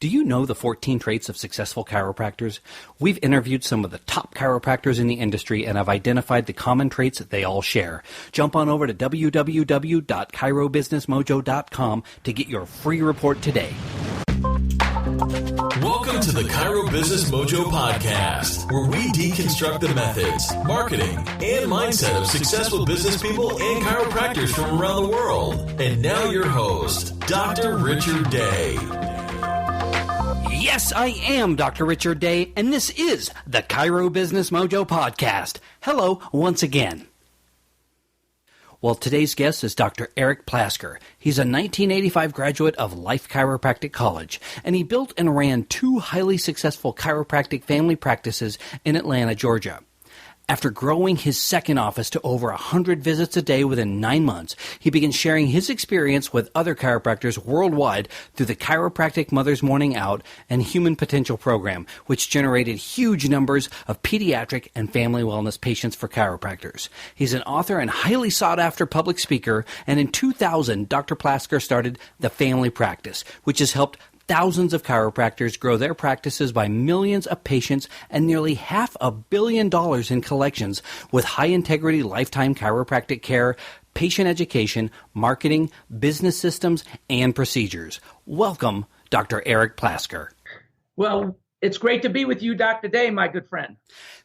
Do you know the 14 traits of successful chiropractors? We've interviewed some of the top chiropractors in the industry and have identified the common traits that they all share. Jump on over to www.chirobusinessmojo.com to get your free report today. Welcome to the Chiro Business Mojo podcast, where we deconstruct the methods, marketing, and mindset of successful business people and chiropractors from around the world. And now your host, Dr. Richard Day. Yes, I am Dr. Richard Day, and this is the Chiro Business Mojo podcast. Hello once again. Well, today's guest is Dr. Eric Plasker. He's a 1985 graduate of Life Chiropractic College, and he built and ran two highly successful chiropractic family practices in Atlanta, Georgia. After growing his second office to over 100 visits a day within 9 months, he began sharing his experience with other chiropractors worldwide through the Chiropractic Mother's Morning Out and Human Potential program, which generated huge numbers of pediatric and family wellness patients for chiropractors. He's an author and highly sought-after public speaker, and in 2000, Dr. Plasker started the Family Practice, which has helped thousands of chiropractors grow their practices by millions of patients and nearly $500 million in collections with high-integrity lifetime chiropractic care, patient education, marketing, business systems, and procedures. Welcome, Dr. Eric Plasker. Well, it's great to be with you, Dr. Day, my good friend.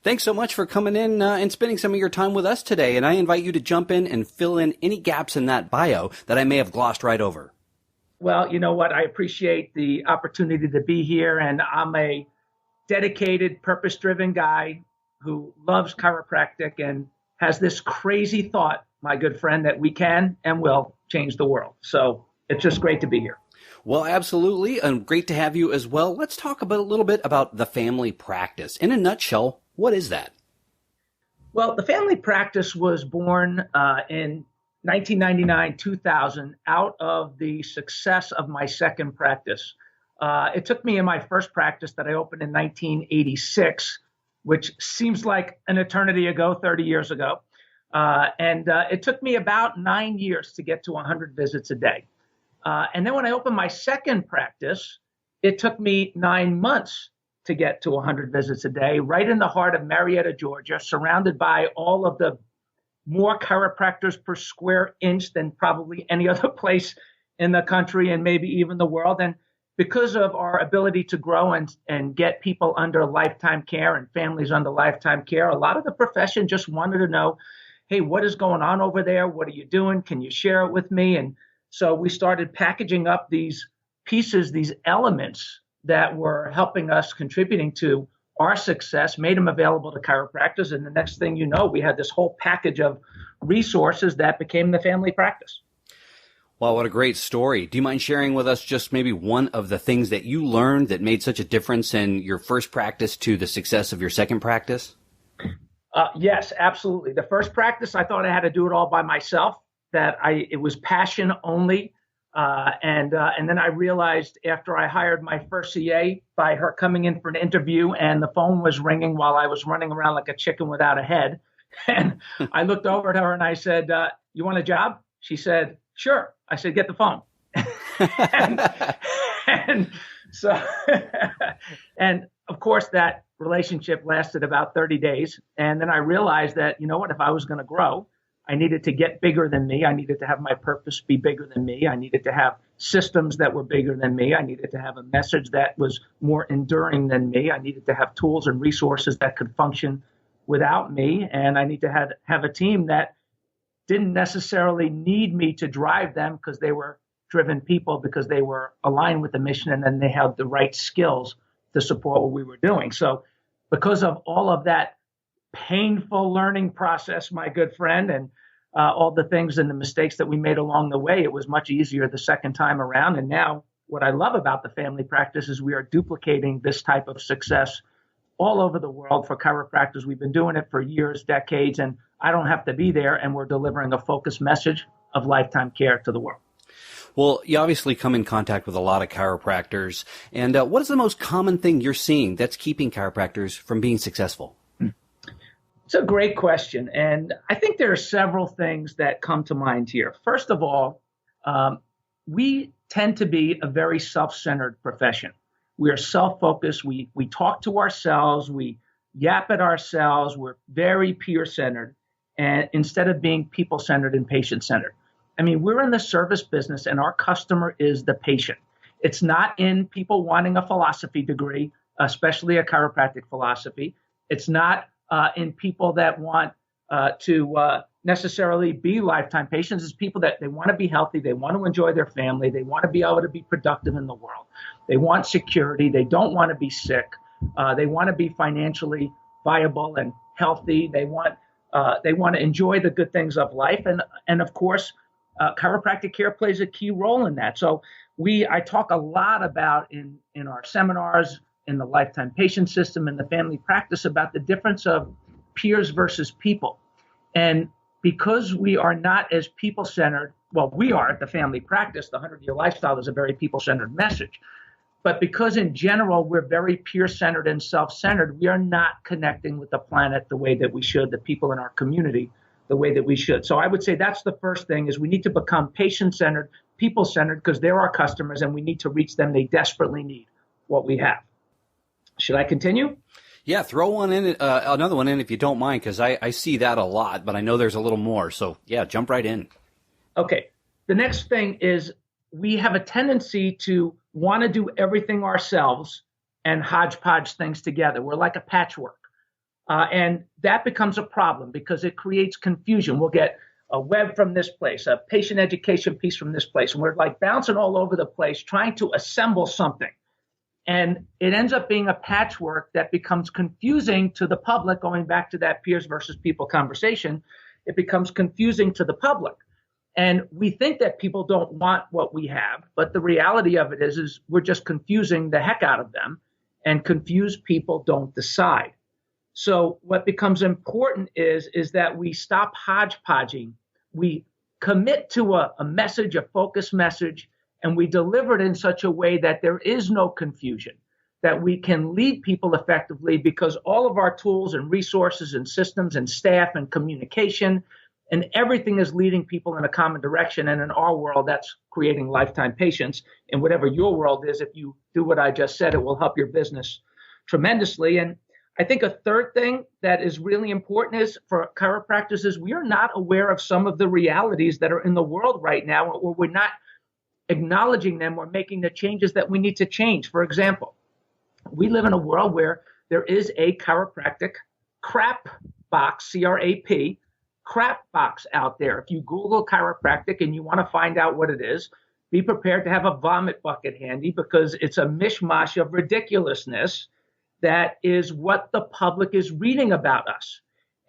Thanks so much for coming in and spending some of your time with us today. And I invite you to jump in and fill in any gaps in that bio that I may have glossed right over. Well, you know what? I appreciate the opportunity to be here, and I'm a dedicated, purpose-driven guy who loves chiropractic and has this crazy thought, my good friend, that we can and will change the world. So it's just great to be here. Well, absolutely, and great to have you as well. Let's talk a little bit about the family practice. In a nutshell, what is that? Well, the family practice was born in 1999, 2000, out of the success of my second practice. It took me in my first practice that I opened in 1986, which seems like an eternity ago, 30 years ago. And it took me about 9 years to get to 100 visits a day. And then when I opened my second practice, it took me 9 months to get to 100 visits a day, right in the heart of Marietta, Georgia, surrounded by all of the more chiropractors per square inch than probably any other place in the country and maybe even the world. And because of our ability to grow and get people under lifetime care and families under lifetime care, a lot of the profession just wanted to know, hey, what is going on over there? What are you doing? Can you share it with me? And so we started packaging up these pieces, these elements that were helping us, contributing to our success, made them available to chiropractors. And the next thing you know, we had this whole package of resources that became the family practice. Wow, what a great story. Do you mind sharing with us just maybe one of the things that you learned that made such a difference in your first practice to the success of your second practice? Yes, absolutely. The first practice, I thought I had to do it all by myself, that it was passion only. And then I realized after I hired my first CA by her coming in for an interview and the phone was ringing while I was running around like a chicken without a head. And I looked over at her and I said, you want a job? She said, sure. I said, get the phone. and so, and of course that relationship lasted about 30 days. And then I realized that, you know what, if I was going to grow, I needed to get bigger than me. I needed to have my purpose be bigger than me. I needed to have systems that were bigger than me. I needed to have a message that was more enduring than me. I needed to have tools and resources that could function without me. And I need to have a team that didn't necessarily need me to drive them because they were driven people, because they were aligned with the mission, and then they had the right skills to support what we were doing. So because of all of that painful learning process, my good friend, and all the things and the mistakes that we made along the way, it was much easier the second time around. And now what I love about the family practice is we are duplicating this type of success all over the world for chiropractors. We've been doing it for years, decades, and I don't have to be there, and we're delivering a focused message of lifetime care to the world. Well, you obviously come in contact with a lot of chiropractors. And what is the most common thing you're seeing that's keeping chiropractors from being successful? It's a great question. And I think there are several things that come to mind here. First of all, we tend to be a very self-centered profession. We are self-focused. We talk to ourselves. We yap at ourselves. We're very peer-centered, and instead of being people-centered and patient-centered. I mean, we're in the service business, and our customer is the patient. It's not in people wanting a philosophy degree, especially a chiropractic philosophy. It's not in people that want to necessarily be lifetime patients. It's people that they want to be healthy. They want to enjoy their family. They want to be able to be productive in the world. They want security. They don't want to be sick. They want to be financially viable and healthy. They want to enjoy the good things of life. And of course, chiropractic care plays a key role in that. So I talk a lot about in our seminars, in the lifetime patient system, in the family practice, about the difference of peers versus people. And because we are not as people-centered, well, we are at the family practice, the 100-year lifestyle is a very people-centered message. But because in general, we're very peer-centered and self-centered, we are not connecting with the planet the way that we should, the people in our community the way that we should. So I would say that's the first thing, is we need to become patient-centered, people-centered, because they're our customers and we need to reach them. They desperately need what we have. Should I continue? Yeah, throw one in, another one in if you don't mind, because I see that a lot, but I know there's a little more. So yeah, jump right in. Okay. The next thing is we have a tendency to want to do everything ourselves and hodgepodge things together. We're like a patchwork. And that becomes a problem because it creates confusion. We'll get a web from this place, a patient education piece from this place, and we're like bouncing all over the place trying to assemble something. And it ends up being a patchwork that becomes confusing to the public, going back to that peers versus people conversation. It becomes confusing to the public. And we think that people don't want what we have, but the reality of it is we're just confusing the heck out of them, and confused people don't decide. So what becomes important is that we stop hodgepodging. We commit to a message, a focused message, and we deliver it in such a way that there is no confusion, that we can lead people effectively, because all of our tools and resources and systems and staff and communication and everything is leading people in a common direction. And in our world, that's creating lifetime patients. In whatever your world is, if you do what I just said, it will help your business tremendously. And I think a third thing that is really important is for chiropractors is we are not aware of some of the realities that are in the world right now, or we're not acknowledging them or making the changes that we need to change. For example, we live in a world where there is a chiropractic crap box, C-R-A-P, crap box out there. If you Google chiropractic and you want to find out what it is, be prepared to have a vomit bucket handy, because it's a mishmash of ridiculousness that is what the public is reading about us.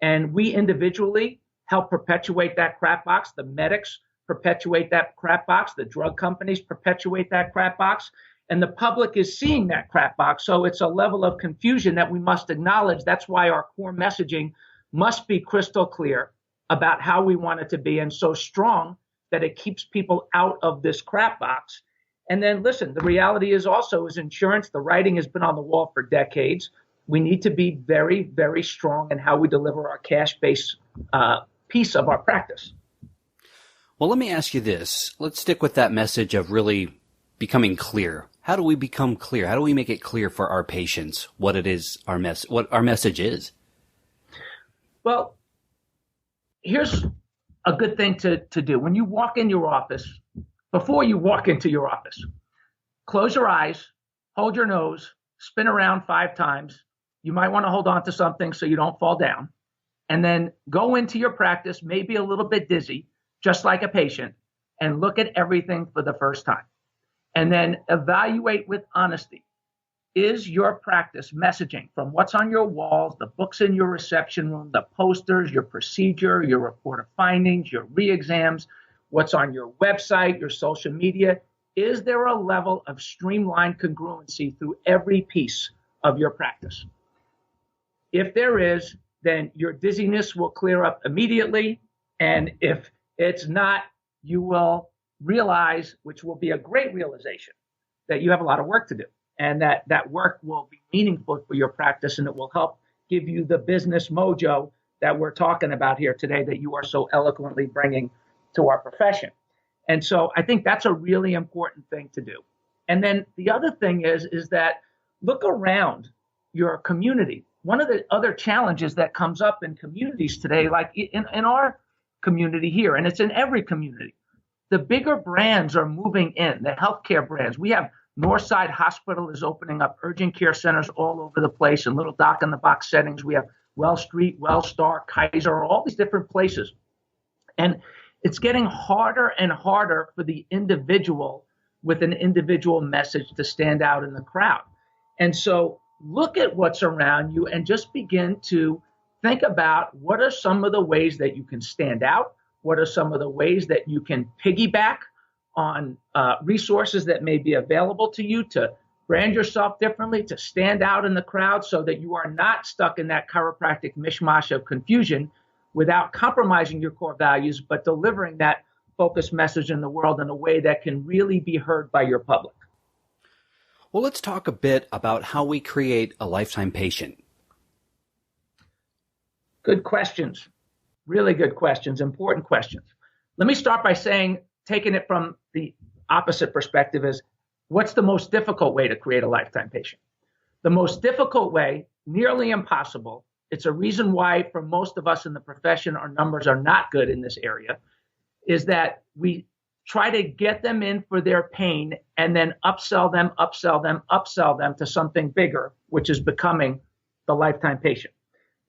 And we individually help perpetuate that crap box. The medics perpetuate that crap box. The drug companies perpetuate that crap box. And the public is seeing that crap box. So it's a level of confusion that we must acknowledge. That's why our core messaging must be crystal clear about how we want it to be, and so strong that it keeps people out of this crap box. And then listen, the reality is also is insurance. The writing has been on the wall for decades. We need to be very, very strong in how we deliver our cash-based piece of our practice. Well, let me ask you this. Let's stick with that message of really becoming clear. How do we become clear? How do we make it clear for our patients what it is, what our message is? Well, here's a good thing to do. When you walk in your office, before you walk into your office, close your eyes, hold your nose, spin around 5 times. You might want to hold on to something so you don't fall down. And then go into your practice, maybe a little bit dizzy, just like a patient, and look at everything for the first time. And then evaluate with honesty. Is your practice messaging from what's on your walls, the books in your reception room, the posters, your procedure, your report of findings, your re-exams, what's on your website, your social media? Is there a level of streamlined congruency through every piece of your practice? If there is, then your dizziness will clear up immediately. And if it's not, you will realize, which will be a great realization, that you have a lot of work to do. And that work will be meaningful for your practice, and it will help give you the business mojo that we're talking about here today, that you are so eloquently bringing to our profession. And so I think that's a really important thing to do. And then the other thing is that look around your community. One of the other challenges that comes up in communities today, like in our community here, and it's in every community, the bigger brands are moving in, the healthcare brands. We have Northside Hospital is opening up urgent care centers all over the place in little doc-in-the-box settings. We have Well Street, Wellstar, Kaiser, all these different places. And it's getting harder and harder for the individual with an individual message to stand out in the crowd. And so look at what's around you and just begin to think about what are some of the ways that you can stand out? What are some of the ways that you can piggyback on resources that may be available to you to brand yourself differently, to stand out in the crowd so that you are not stuck in that chiropractic mishmash of confusion without compromising your core values, but delivering that focused message in the world in a way that can really be heard by your public. Well, let's talk a bit about how we create a lifetime patient. Good questions. Really good questions, important questions. Let me start by saying, taking it from the opposite perspective, is what's the most difficult way to create a lifetime patient? The most difficult way, nearly impossible. It's a reason why for most of us in the profession, our numbers are not good in this area, is that we try to get them in for their pain and then upsell them to something bigger, which is becoming the lifetime patient.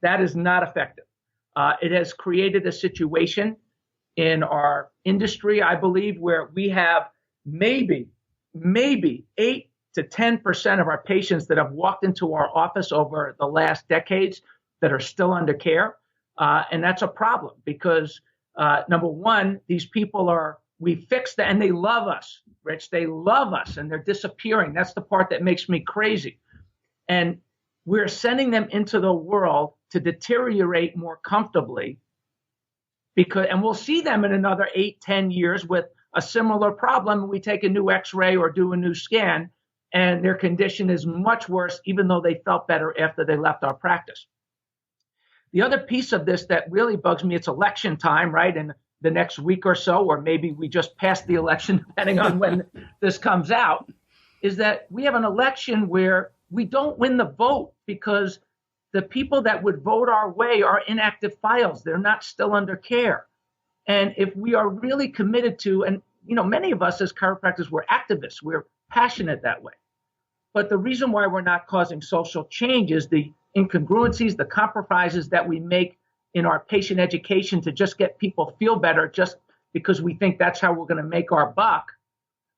That is not effective. It has created a situation in our industry, I believe, where we have maybe 8 to 10% of our patients that have walked into our office over the last decades that are still under care. And that's a problem because, number one, these people we fixed that and they love us, Rich. They love us and they're disappearing. That's the part that makes me crazy. And we're sending them into the world to deteriorate more comfortably and we'll see them in another 8, 10 years with a similar problem. We take a new x-ray or do a new scan and their condition is much worse, even though they felt better after they left our practice. The other piece of this that really bugs me, it's election time, right? In the next week or so, or maybe we just passed the election, depending on when this comes out, is that we have an election where we don't win the vote because the people that would vote our way are inactive files. They're not still under care. And if we are really committed to, and many of us as chiropractors, we're activists, we're passionate that way. But the reason why we're not causing social change is the incongruencies, the compromises that we make in our patient education to just get people feel better just because we think that's how we're going to make our buck.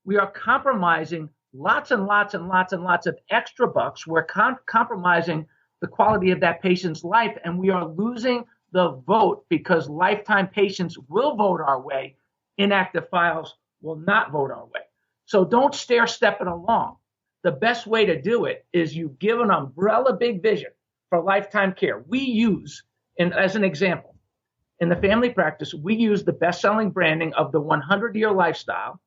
We are compromising lots and lots and lots and lots of extra bucks. We're compromising the quality of that patient's life, and we are losing the vote because lifetime patients will vote our way. Inactive files will not vote our way. So don't step it along. The best way to do it is you give an umbrella big vision for lifetime care. We use, and as an example, in the family practice, we use the best-selling branding of the 100-year lifestyle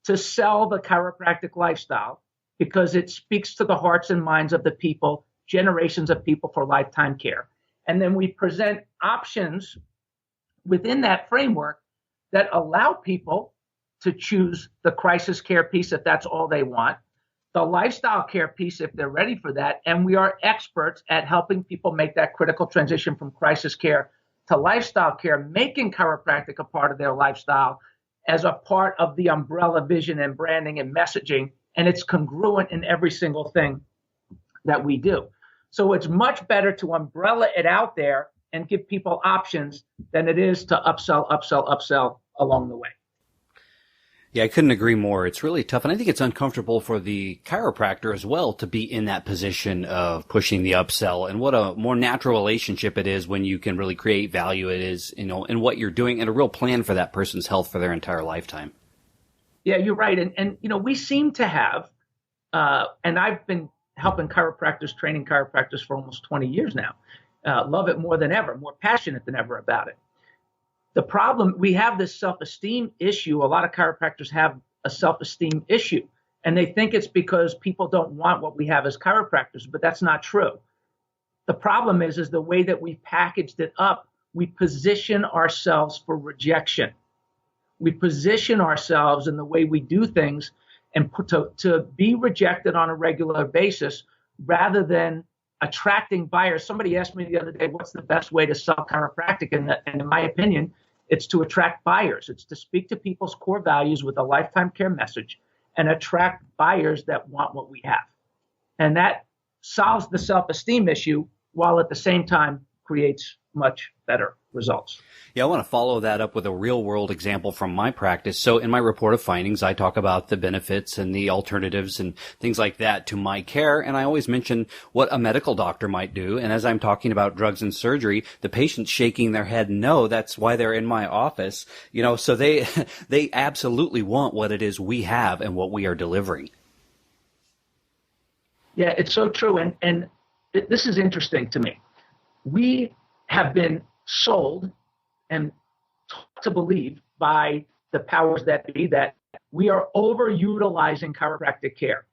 to sell the chiropractic lifestyle because it speaks to the hearts and minds of the people, generations of people for lifetime care. And then we present options within that framework that allow people to choose the crisis care piece if that's all they want, the lifestyle care piece if they're ready for that, and we are experts at helping people make that critical transition from crisis care to lifestyle care, making chiropractic a part of their lifestyle as a part of the umbrella vision and branding and messaging, and it's congruent in every single thing that we do. So it's much better to umbrella it out there and give people options than it is to upsell along the way. Yeah, I couldn't agree more. It's really tough. And I think it's uncomfortable for the chiropractor as well to be in that position of pushing the upsell. And what a more natural relationship it is when you can really create value it is, in what you're doing and a real plan for that person's health for their entire lifetime. Yeah, you're right. And we seem to have, and I've been helping chiropractors, training chiropractors for almost 20 years now. Love it more than ever, more passionate than ever about it. The problem, we have this self-esteem issue. A lot of chiropractors have a self-esteem issue, and they think it's because people don't want what we have as chiropractors, but that's not true. The problem is the way that we packaged it up, we position ourselves for rejection. We position ourselves in the way we do things and to be rejected on a regular basis rather than attracting buyers. Somebody asked me the other day, what's the best way to sell chiropractic? And in my opinion, it's to attract buyers. It's to speak to people's core values with a lifetime care message and attract buyers that want what we have. And that solves the self-esteem issue while at the same time creates much better results. Yeah, I want to follow that up with a real world example from my practice. So in my report of findings, I talk about the benefits and the alternatives and things like that to my care. And I always mention what a medical doctor might do. And as I'm talking about drugs and surgery, the patient's shaking their head no. That's why they're in my office. So they absolutely want what it is we have and what we are delivering. Yeah, it's so true. And this is interesting to me. We have been sold and taught to believe by the powers that be that we are overutilizing chiropractic care,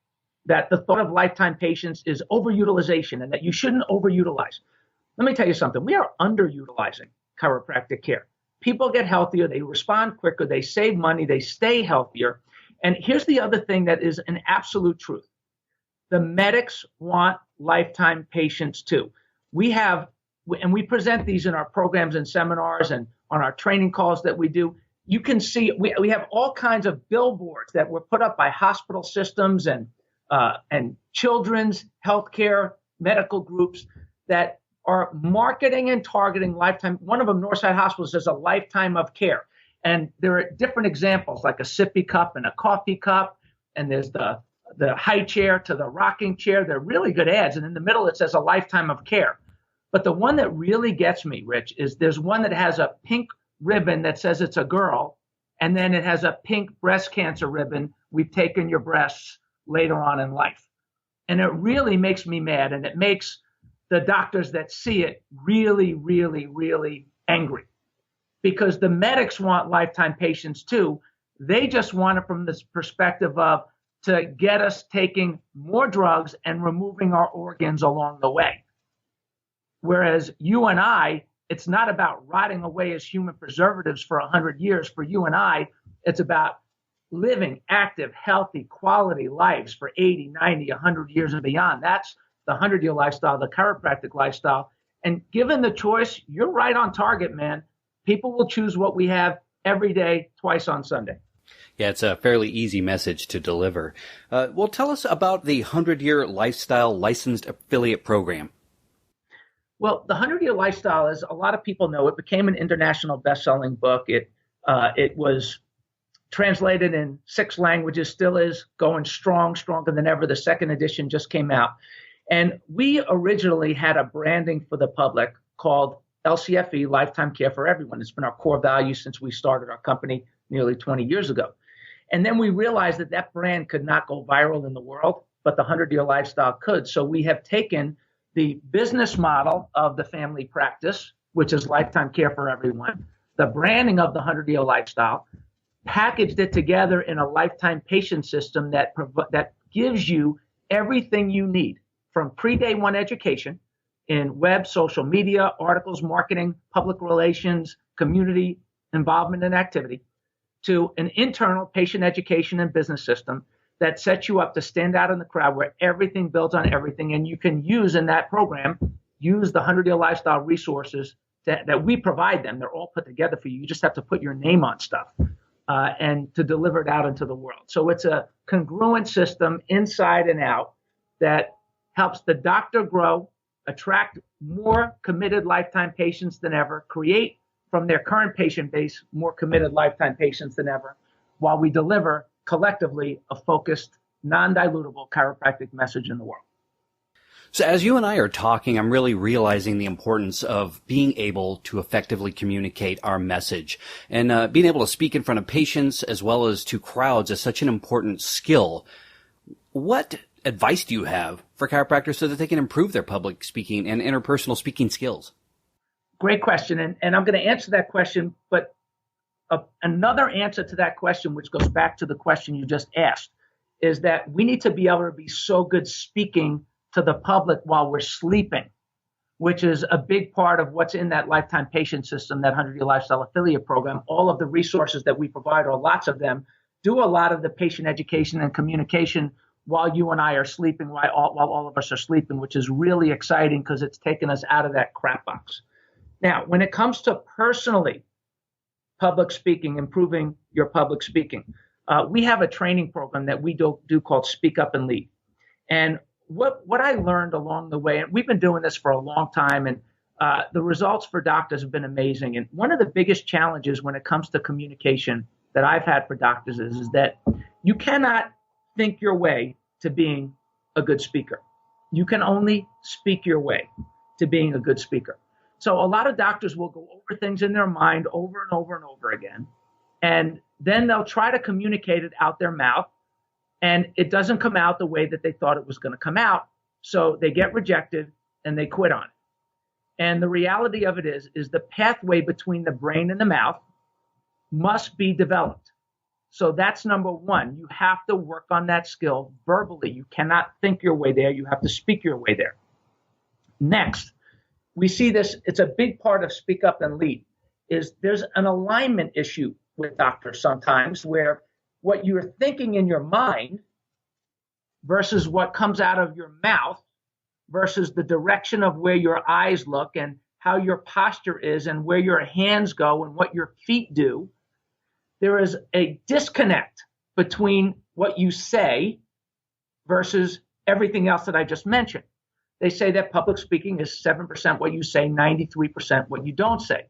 that the thought of lifetime patients is overutilization and that you shouldn't overutilize. Let me tell you something. We are underutilizing chiropractic care. People get healthier, they respond quicker, they save money, they stay healthier. And here's the other thing that is an absolute truth. The medics want lifetime patients too. We present these in our programs and seminars and on our training calls that we do. You can see we have all kinds of billboards that were put up by hospital systems and children's healthcare medical groups that are marketing and targeting lifetime. One of them, Northside Hospital, says a lifetime of care. And there are different examples like a sippy cup and a coffee cup. And there's the high chair to the rocking chair. They're really good ads. And in the middle, it says a lifetime of care. But the one that really gets me, Rich, is there's one that has a pink ribbon that says it's a girl, and then it has a pink breast cancer ribbon. We've taken your breasts later on in life. And it really makes me mad, and it makes the doctors that see it really, really, really angry. Because the medics want lifetime patients too. They just want it from this perspective of to get us taking more drugs and removing our organs along the way. Whereas you and I, it's not about rotting away as human preservatives for 100 years. For you and I, it's about living active, healthy, quality lives for 80, 90, 100 years and beyond. That's the 100-year lifestyle, the chiropractic lifestyle. And given the choice, you're right on target, man. People will choose what we have every day, twice on Sunday. Yeah, it's a fairly easy message to deliver. Well, tell us about the 100-year lifestyle licensed affiliate program. Well, the 100-Year Lifestyle, as a lot of people know, it became an international best-selling book. It was translated in 6 languages, still is going strong, stronger than ever. The second edition just came out. And we originally had a branding for the public called LCFE, Lifetime Care for Everyone. It's been our core value since we started our company nearly 20 years ago. And then we realized that that brand could not go viral in the world, but the 100-Year Lifestyle could. So we have taken the business model of the family practice, which is lifetime care for everyone, the branding of the 100-Year Lifestyle, packaged it together in a lifetime patient system that gives you everything you need from pre-day one education in web, social media, articles, marketing, public relations, community involvement and activity, to an internal patient education and business system that sets you up to stand out in the crowd where everything builds on everything. And you can use in that program, use the 100-Year Lifestyle resources that we provide them. They're all put together for you. You just have to put your name on stuff and to deliver it out into the world. So it's a congruent system inside and out that helps the doctor grow, attract more committed lifetime patients than ever, create from their current patient base more committed lifetime patients than ever, while we deliver collectively a focused, non-dilutable chiropractic message in the world. So as you and I are talking, I'm really realizing the importance of being able to effectively communicate our message. And being able to speak in front of patients as well as to crowds is such an important skill. What advice do you have for chiropractors so that they can improve their public speaking and interpersonal speaking skills? Great question. And I'm going to answer that question, but another answer to that question, which goes back to the question you just asked, is that we need to be able to be so good speaking to the public while we're sleeping, which is a big part of what's in that lifetime patient system, that 100-Year Lifestyle affiliate program. All of the resources that we provide, or lots of them, do a lot of the patient education and communication while you and I are sleeping, while all of us are sleeping, which is really exciting because it's taken us out of that crap box. Now, when it comes to personally public speaking, improving your public speaking, we have a training program that we do called Speak Up and Lead. And what I learned along the way, and we've been doing this for a long time, and the results for doctors have been amazing. And one of the biggest challenges when it comes to communication that I've had for doctors is that you cannot think your way to being a good speaker. You can only speak your way to being a good speaker. So a lot of doctors will go over things in their mind over and over and over again, and then they'll try to communicate it out their mouth, and it doesn't come out the way that they thought it was going to come out. So they get rejected and they quit on it. And the reality of it is the pathway between the brain and the mouth must be developed. So that's number one. You have to work on that skill verbally. You cannot think your way there. You have to speak your way there. Next, we see this, it's a big part of Speak Up and Lead, is there's an alignment issue with doctors sometimes where what you're thinking in your mind versus what comes out of your mouth versus the direction of where your eyes look and how your posture is and where your hands go and what your feet do. There is a disconnect between what you say versus everything else that I just mentioned. They say that public speaking is 7% what you say, 93% what you don't say.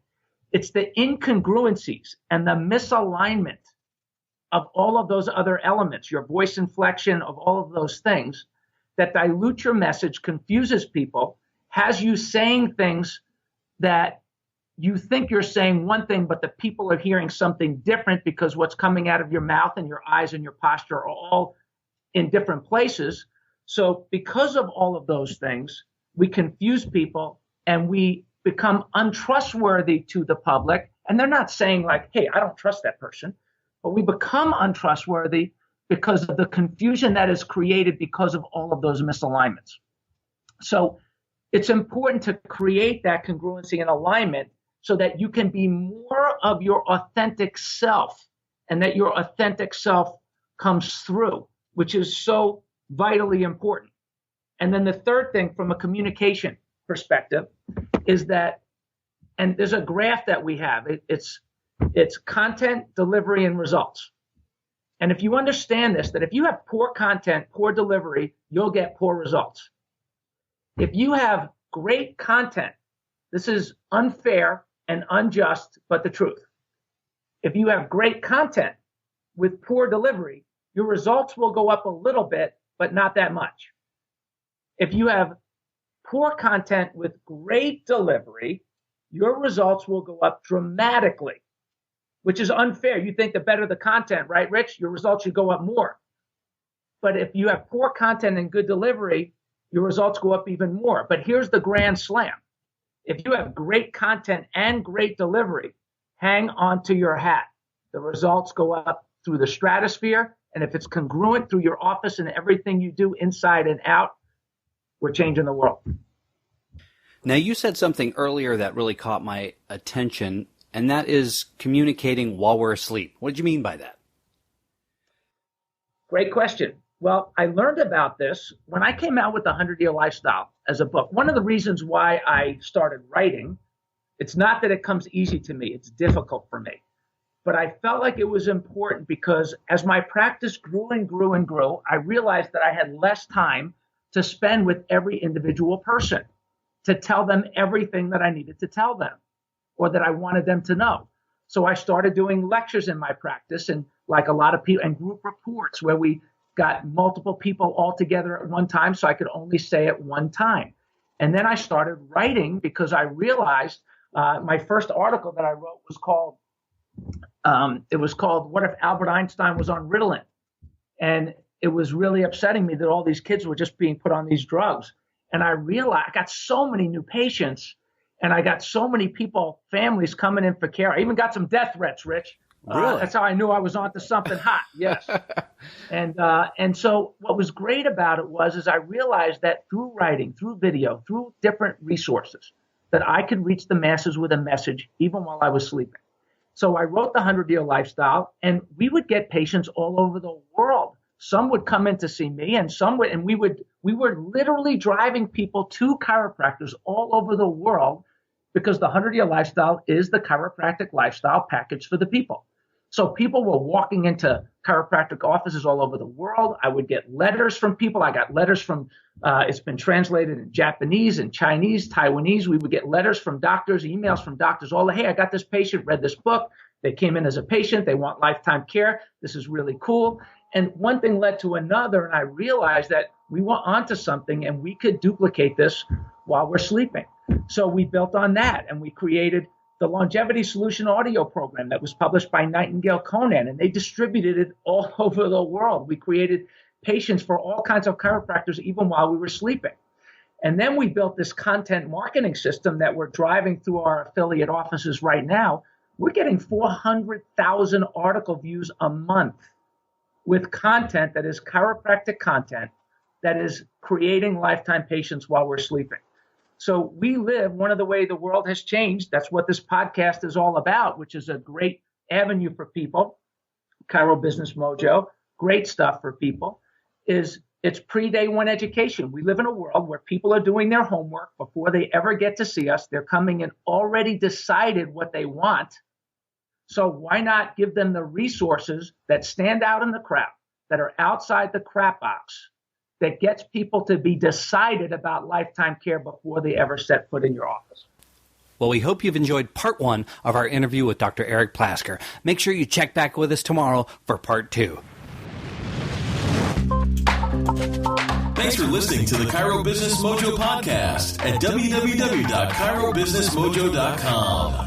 It's the incongruencies and the misalignment of all of those other elements, your voice inflection, of all of those things that dilute your message, confuses people, has you saying things that you think you're saying one thing, but the people are hearing something different because what's coming out of your mouth and your eyes and your posture are all in different places. So because of all of those things, we confuse people and we become untrustworthy to the public. And they're not saying like, hey, I don't trust that person, but we become untrustworthy because of the confusion that is created because of all of those misalignments. So it's important to create that congruency and alignment so that you can be more of your authentic self and that your authentic self comes through, which is so vitally important. And then the third thing from a communication perspective is that, and there's a graph that we have, it's content, delivery, and results. And if you understand this, that if you have poor content, poor delivery, you'll get poor results. If you have great content, this is unfair and unjust, but the truth. If you have great content with poor delivery, your results will go up a little bit, but not that much. If you have poor content with great delivery, your results will go up dramatically, which is unfair. You think the better the content, right, Rich? Your results should go up more. But if you have poor content and good delivery, your results go up even more. But here's the grand slam. If you have great content and great delivery, hang on to your hat. The results go up through the stratosphere. And if it's congruent through your office and everything you do inside and out, we're changing the world. Now, you said something earlier that really caught my attention, and that is communicating while we're asleep. What did you mean by that? Great question. Well, I learned about this when I came out with the 100-Year Lifestyle as a book. One of the reasons why I started writing, it's not that it comes easy to me, it's difficult for me. But I felt like it was important because as my practice grew and grew and grew, I realized that I had less time to spend with every individual person to tell them everything that I needed to tell them or that I wanted them to know. So I started doing lectures in my practice and like a lot of people and group reports where we got multiple people all together at one time so I could only say it one time. And then I started writing because I realized my first article that I wrote was called What If Albert Einstein Was on Ritalin? And it was really upsetting me that all these kids were just being put on these drugs. And I realized I got so many new patients and I got so many people, families coming in for care. I even got some death threats, Rich. Really? That's how I knew I was onto something hot. Yes. And so what was great about it was I realized that through writing, through video, through different resources, that I could reach the masses with a message even while I was sleeping. So I wrote the 100-Year Lifestyle, and we would get patients all over the world. Some would come in to see me, and we were literally driving people to chiropractors all over the world, because the 100-Year Lifestyle is the chiropractic lifestyle package for the people. So people were walking into chiropractic offices all over the world. I would get letters from people. I got letters from, it's been translated in Japanese and Chinese, Taiwanese. We would get letters from doctors, emails from doctors, hey, I got this patient, read this book. They came in as a patient. They want lifetime care. This is really cool. And one thing led to another, and I realized that we were onto something, and we could duplicate this while we're sleeping. So we built on that, and we created the Longevity Solution audio program that was published by Nightingale Conan, and they distributed it all over the world. We created patients for all kinds of chiropractors, even while we were sleeping. And then we built this content marketing system that we're driving through our affiliate offices right now. We're getting 400,000 article views a month with content that is chiropractic content that is creating lifetime patients while we're sleeping. So we live one of the way the world has changed. That's what this podcast is all about, which is a great avenue for people. Chiro Business Mojo, great stuff for people, is it's pre-day one education. We live in a world where people are doing their homework before they ever get to see us. They're coming in already decided what they want. So why not give them the resources that stand out in the crowd, that are outside the crap box, that gets people to be decided about lifetime care before they ever set foot in your office? Well, we hope you've enjoyed part 1 of our interview with Dr. Eric Plasker. Make sure you check back with us tomorrow for part 2. Thanks for listening to the Chiro Business Mojo podcast at www.chirobusinessmojo.com.